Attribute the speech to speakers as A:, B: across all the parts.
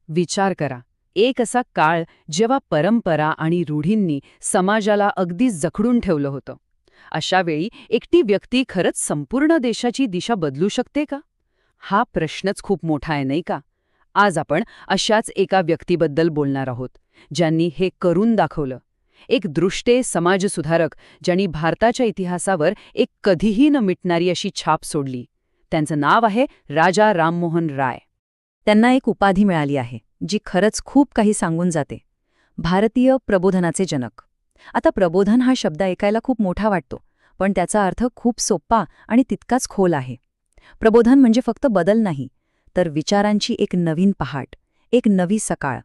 A: विचार करा, एक असा काळ जेव्हा परंपरा आणि रूढींनी समाजाला अगदी जखडून ठेवलं होतं. अशा वेळी एकटी व्यक्ती खरंच संपूर्ण देशाची दिशा बदलू शकते का? हा प्रश्नच खूप मोठा आहे, नाही का? आज आपण अशाच एका व्यक्तीबद्दल बोलणार आहोत, ज्यांनी हे करून दाखवलं. एक दृष्टे समाजसुधारक, ज्यांनी भारताच्या इतिहासावर एक कधीही न मिटणारी अशी छाप सोडली. त्यांचं नाव आहे राजा राममोहन राय.
B: त्यांना एक उपाधी मिळाली आहे जी खरंच खूप काही सांगून जाते. भारतीय प्रबोधनाचे जनक. आता प्रबोधन हा शब्द ऐकायला खूप मोठा वाटतो, पण त्याचा अर्थ खूप सोपा आणि तितकाच खोल आहे. प्रबोधन म्हणजे फक्त बदल नाही, तर विचारांची एक नवीन पहाट, एक नवी सकाळ.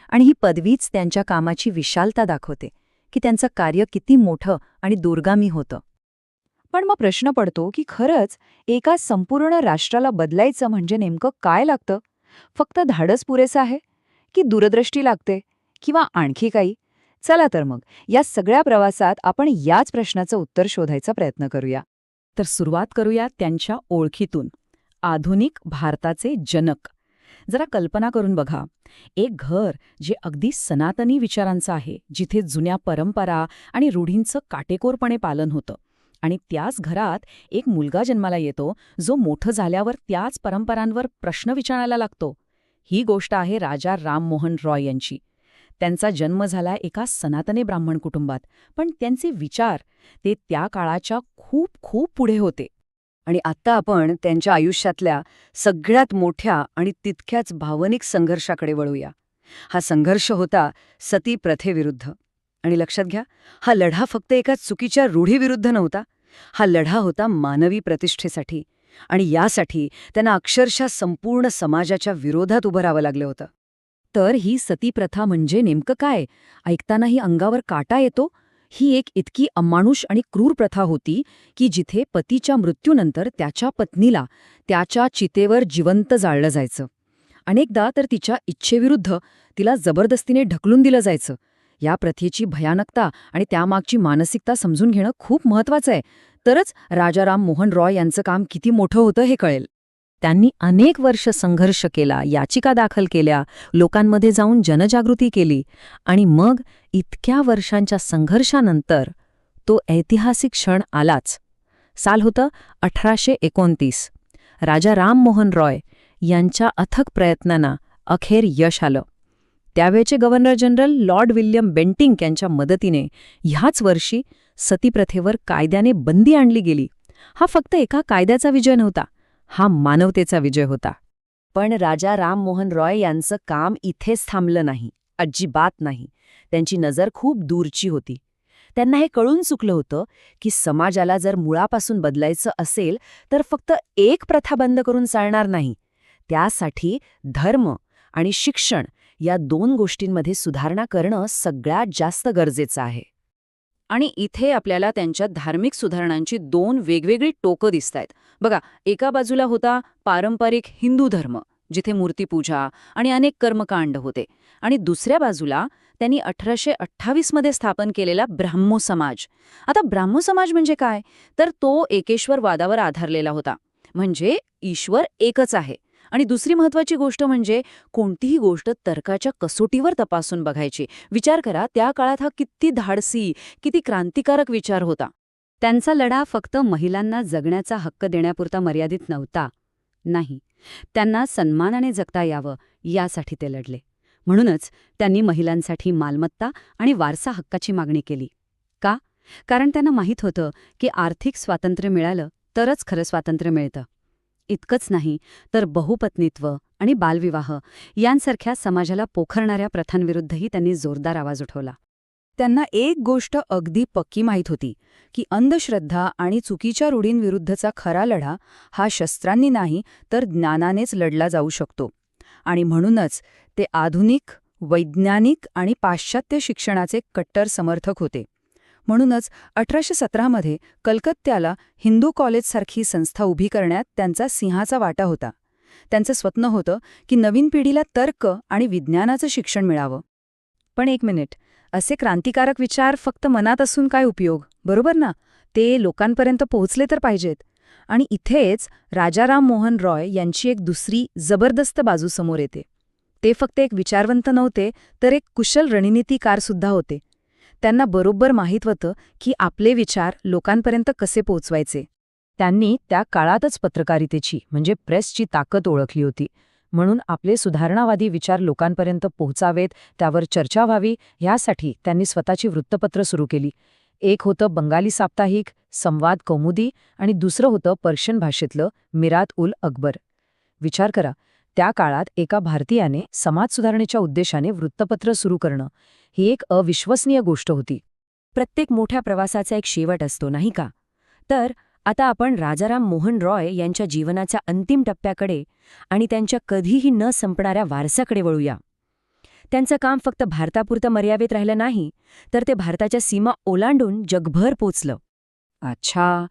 B: आणि ही पदवीच त्यांच्या कामाची विशालता दाखवते, की त्यांचं कार्य किती मोठं आणि दूरगामी होतं.
C: पण मग प्रश्न पडतो की खरंच एका संपूर्ण राष्ट्राला बदलायचं म्हणजे नेमकं काय लागतं? फक्त धाडस पुरेसं आहे की दूरदृष्टी लागते किंवा आणखी काही? चला तर मग या सगळ्या प्रवासात आपण याच प्रश्नाचं उत्तर शोधायचा प्रयत्न करूया.
B: तर सुरुवात करूया त्यांच्या ओळखीतून. आधुनिक भारताचे जनक. जरा कल्पना करून बघा, एक घर जे अगदी सनातनी विचारांचं आहे, जिथे जुन्या परंपरा आणि रूढींचं काटेकोरपणे पालन होतं. आणि त्याच घरात एक मुलगा जन्माला येतो, जो मोठं झाल्यावर त्याच परंपरांवर प्रश्न विचारायला लागतो. ही गोष्ट आहे राजा राममोहन रॉय यांची. त्यांचा जन्म झाला एका सनातनी ब्राह्मण कुटुंबात, पण त्यांचे विचार ते त्या काळाच्या खूप खूप पुढे होते.
A: आणि आता आपण त्यांच्या आयुष्यातल्या सगळ्यात मोठ्या आणि तितक्याच भावनिक संघर्षाकडे वळूया. हा संघर्ष होता सती प्रथेविरुद्ध. आणि लक्षात घ्या, हा लढा फक्त एका चुकीच्या रूढीविरुद्ध नव्हता. हा लढा होता मानवी प्रतिष्ठेसाठी. आणि यासाठी त्यांना अक्षरशः संपूर्ण समाजाच्या विरोधात उभं राहावं लागलं होतं.
B: तर ही सतीप्रथा म्हणजे नेमकं काय? ऐकतानाही अंगावर काटा येतो. ही एक इतकी अमानुष आणि क्रूर प्रथा होती की जिथे पतीच्या मृत्यूनंतर त्याच्या पत्नीला त्याच्या चितेवर जिवंत जाळलं जायचं. अनेकदा तर तिच्या इच्छेविरुद्ध तिला जबरदस्तीने ढकलून दिलं जायचं. या प्रथेची भयानकता आणि त्यामागची मानसिकता समजून घेणं खूप महत्वाचं आहे. तरच राजा राममोहन रॉय यांचं काम किती मोठं होतं हे कळेल. त्यांनी अनेक वर्ष संघर्ष केला, याचिका दाखल केल्या, लोकांमध्ये जाऊन जनजागृती केली. आणि मग इतक्या वर्षांच्या संघर्षानंतर तो ऐतिहासिक क्षण आलाच. साल होतं 1829. राजा राममोहन रॉय यांच्या अथक प्रयत्नांना अखेर यश आलं. त्यावेळचे governor general Lord William Bentinck यांच्या मदतीने ह्याच वर्षी सतीप्रथेवर कायद्याने बंदी आणली गेली. हा फक्त एका कायद्याचा विजय नव्हता, हा मानवतेचा विजय होता.
A: पण राजा राममोहन रॉय यांचं काम इथेच थांबलं नाही, अजिबात नाही. त्यांची नजर खूप दूरची होती. त्यांना हे कळून चुकलं होतं की समाजाला जर मुळापासून बदलायचं असेल तर फक्त एक प्रथा बंद करून चालणार नाही. त्यासाठी धर्म आणि शिक्षण या दोन गोष्टींमध्ये सुधारणा करणं सगळ्यात जास्त गरजेचं आहे.
C: आणि इथे आपल्याला त्यांच्या धार्मिक सुधारणांची दोन वेगवेगळी टोकं दिसतायत. बघा, एका बाजूला होता पारंपरिक हिंदू धर्म, जिथे मूर्तीपूजा आणि अनेक कर्मकांड होते. आणि दुसऱ्या बाजूला त्यांनी 1828 मध्ये स्थापन केलेला ब्राह्मो समाज. आता ब्राह्मो समाज म्हणजे काय? तर तो एकेश्वरवादावर आधारलेला होता. म्हणजे ईश्वर एकच आहे. आणि दुसरी महत्वाची गोष्ट म्हणजे कोणतीही गोष्ट तर्काच्या कसोटीवर तपासून बघायची. विचार करा, त्या काळात हा किती धाडसी, किती क्रांतिकारक विचार होता.
B: त्यांचा लढा फक्त महिलांना जगण्याचा हक्क देण्यापुरता मर्यादित नव्हता. नाही, त्यांना सन्मानाने जगता यावं यासाठी ते लढले. म्हणूनच त्यांनी महिलांसाठी मालमत्ता आणि वारसा हक्काची मागणी केली. का? कारण त्यांना माहीत होतं की आर्थिक स्वातंत्र्य मिळालं तरच खरं स्वातंत्र्य मिळतं. इतकंच नाही तर बहुपत्नीत्व आणि बालविवाह यांसारख्या समाजाला पोखरणाऱ्या प्रथांविरुद्धही त्यांनी जोरदार आवाज उठवला.
C: त्यांना एक गोष्ट अगदी पक्की माहीत होती की अंधश्रद्धा आणि चुकीच्या रूढींविरुद्धचा खरा लढा हा शस्त्रांनी नाही तर ज्ञानानेच लढला जाऊ शकतो. आणि म्हणूनच ते आधुनिक, वैज्ञानिक आणि पाश्चात्य शिक्षणाचे कट्टर समर्थक होते. म्हणूनच 1817 मध्ये कलकत्त्याला हिंदू कॉलेजसारखी संस्था उभी करण्यात त्यांचा सिंहाचा वाटा होता. त्यांचं स्वप्न होतं की नवीन पिढीला तर्क आणि विज्ञानाचं शिक्षण मिळावं. पण एक मिनिट, असे क्रांतिकारक विचार फक्त मनात असून काय उपयोग, बरोबर ना? ते लोकांपर्यंत पोहोचले तर पाहिजेत. आणि इथेच राजा राममोहन रॉय यांची एक दुसरी जबरदस्त बाजू समोर येते. ते फक्त एक विचारवंत नव्हते, तर एक कुशल रणनीतिकार सुद्धा होते. त्यांना बरोबर माहीत होतं की आपले विचार लोकांपर्यंत कसे पोहोचवायचे.
B: त्यांनी त्या काळातच पत्रकारितेची म्हणजे प्रेसची ताकद ओळखली होती. म्हणून आपले सुधारणावादी विचार लोकांपर्यंत पोहोचावेत, त्यावर चर्चा व्हावी, यासाठी त्यांनी स्वतःची वृत्तपत्र सुरू केली. एक होतं बंगाली साप्ताहिक, संवाद कौमुदी, आणि दुसरं होतं पर्शियन भाषेतलं मिरात उल अकबर. विचार करा, त्या काळात एका भारतीयाने समाज सुधारणेच्या उद्देशाने वृत्तपत्र सुरू करणं ही एक अविश्वसनीय गोष्ट होती.
D: प्रत्येक मोठ्या प्रवासाचा एक शेवट असतो, नाही का? तर आता आपण राजाराम मोहन रॉय यांच्या जीवनाच्या अंतिम टप्प्याकडे आणि त्यांच्या कधीही न संपणाऱ्या वारसाकडे वळूया. त्यांचं काम फक्त भारतापुरतं मर्यादित राहिलं नाही, तर ते भारताच्या सीमा ओलांडून जगभर पोचलं.
B: अच्छा,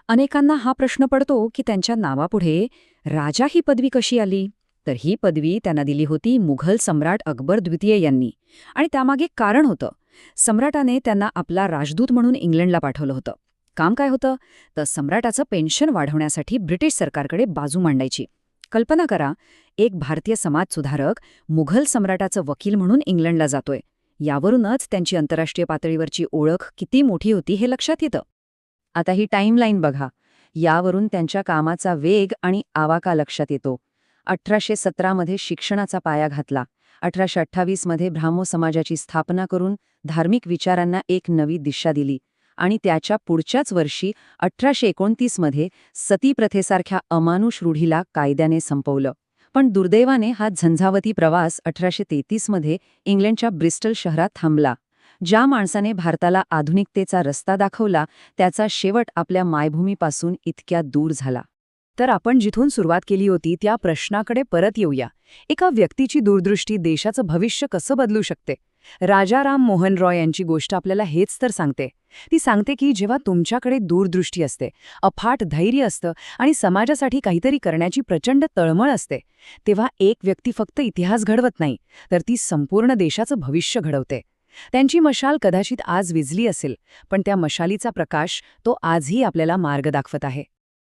B: अनेकांना हा प्रश्न पडतो की त्यांच्या नावापुढे राजा ही पदवी कशी आली? तर ही पदवी त्यांना दिली होती मुघल सम्राट अकबर द्वितीय यांनी. आणि त्यामागे कारण होतं. सम्राटाने त्यांना आपला राजदूत म्हणून इंग्लंडला पाठवलं होतं. काम काय होतं? तर सम्राटाचं पेन्शन वाढवण्यासाठी ब्रिटिश सरकारकडे बाजू मांडायची. कल्पना करा, एक भारतीय समाजसुधारक मुघल सम्राटाचं वकील म्हणून इंग्लंडला जातोय. यावरूनच त्यांची आंतरराष्ट्रीय पातळीवरची ओळख किती मोठी होती हे लक्षात येतं. आता ही टाईमलाईन बघा. यावरून त्यांच्या कामाचा वेग आणि आवाका लक्षात येतो. 1817 मध्ये शिक्षणाचा पाया घातला. 1828 मध्ये ब्राह्मो समाजाची स्थापना करून धार्मिक विचारांना एक नवी दिशा दिली. आणि त्याच्या पुढच्याच वर्षी 1829 मध्ये सती प्रथेसारख्या अमानुष रूढीला कायद्याने संपवलं. पण दुर्दैवाने हा झंझावती प्रवास 1833 मध्ये इंग्लंडच्या ब्रिस्टल शहरात थांबला. ज्या माणसाने भारताला आधुनिकतेचा रस्ता दाखवला, त्याचा शेवट आपल्या मायभूमीपासून इतक्या दूर झाला.
C: तर आपण जिथून सुरुवात केली होती त्या प्रश्नाकडे परत येऊया. एका व्यक्तीची दूरदृष्टी देशाचं भविष्य कसं बदलू शकते? राजाराम मोहन रॉय यांची गोष्ट आपल्याला हेच तर सांगते. ती सांगते की जेव्हा तुमच्याकडे दूरदृष्टी असते, अफाट धैर्य असतं आणि समाजासाठी काहीतरी करण्याची प्रचंड तळमळ असते, तेव्हा एक व्यक्ती फक्त इतिहास घडवत नाही, तर ती संपूर्ण देशाचं भविष्य घडवते. त्यांची मशाल कदाचित आज विझली असेल, पण त्या मशालीचा प्रकाश तो आजही आपल्याला मार्ग दाखवत आहे.